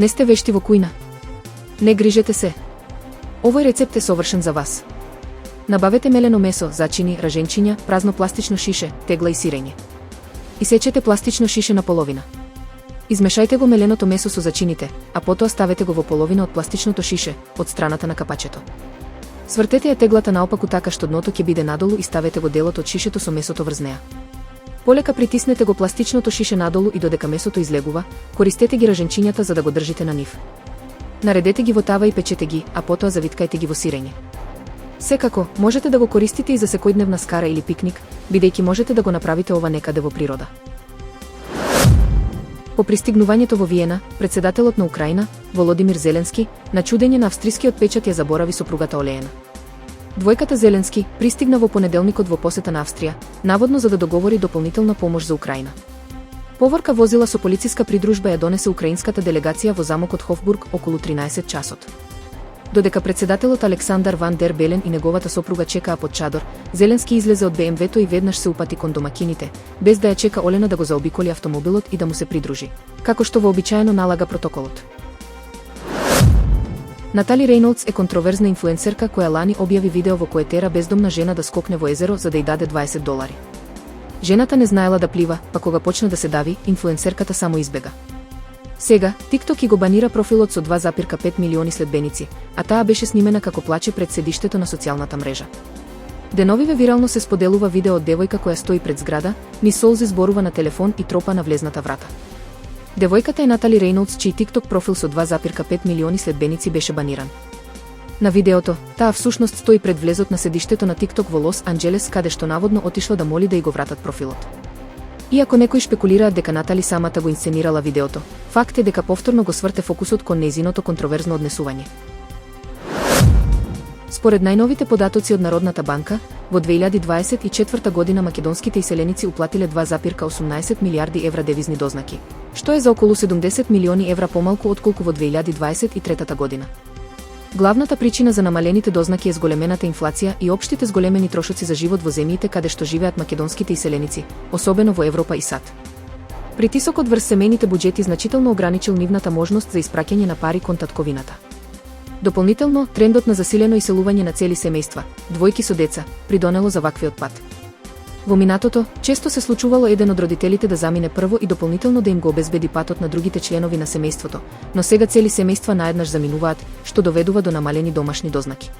Не сте вешти во кујна? Не грижете се. Овој рецепт е совршен за вас. Набавете мелено месо, зачини, раженчиња, празно пластично шише, тегла и сирење. Исечете пластично шише на половина. Измешајте го меленото месо со зачините, а потоа ставете го во половина од пластичното шише, од страната на капачето. Свртете ја теглата наопаку така што дното ќе биде надолу и ставете го делот од шишето со месото врз неа. Полека притиснете го пластичното шише надолу и додека месото излегува, користете ги раженчињата за да го држите на нив. Наредете ги во тава и печете ги, а потоа завиткајте ги во сирење. Секако, можете да го користите и за секојдневна скара или пикник, бидејќи можете да го направите ова некаде во природа. По пристигнувањето во Виена, председателот на Украина, Володимир Зеленски, на чудење на австрискиот печат ја заборави сопругата Олеена. Двојката Зеленски пристигна во понеделникот во посета на Австрија, наводно за да договори дополнителна помош за Украина. Поворка возила со полициска придружба ја донесе украинската делегација во замокот Хофбург околу 13 часот. Додека председателот Александар Ван дер Белен и неговата сопруга чекаа под чадор, Зеленски излезе од БМВ-то и веднаш се упати кон домакините, без да ја чека Олена да го заобиколи автомобилот и да му се придружи, како што вообичаено налага протоколот. Натали Рейнолдс е контроверзна инфлуенсерка која лани објави видео во кое тера бездомна жена да скокне во езеро за да ѝ даде $20. Жената не знаела да плива, па кога почна да се дави, инфлуенсерката само избега. Сега, TikTok и го банира профилот со 2,5 милиони следбеници, а таа беше снимена како плаче пред седиштето на социјалната мрежа. Деновиве вирално се споделува видео од девојка која стои пред зграда, низ солзи зборува на телефон и тропа на влезната врата. Девојката е Натали Рейнолдс, чиј TikTok профил со 2,5 милиони следбеници беше баниран. На видеото, таа всушност стои пред влезот на седиштето на TikTok во Лос Анџелес, каде што наводно отишла да моли да ја го вратат профилот. Иако некои шпекулираат дека Натали самата го инсценирала видеото, факт е дека повторно го сврте фокусот кон нејзиното контроверзно однесување. Според најновите податоци од Народната банка, во 2024 година македонските иселеници уплатиле 2,18 милиарди евра девизни дознаки, што е за околу 70 милиони евра помалку отколку во 2023 година. Главната причина за намалените дознаки е зголемената инфлација и општите зголемени трошоци за живот во земјите каде што живеат македонските иселеници, особено во Европа и САД. Притисокот врз семејните буџети значително ограничил нивната можност за испраќање на пари кон татковината. Дополнително, трендот на засилено иселување на цели семејства, двојки со деца, придонело за ваквиот пат. Во минатото, често се случувало еден од родителите да замине прво и дополнително да им го обезбеди патот на другите членови на семејството, но сега цели семејства наеднаш заминуваат, што доведува до намалени домашни дознаки.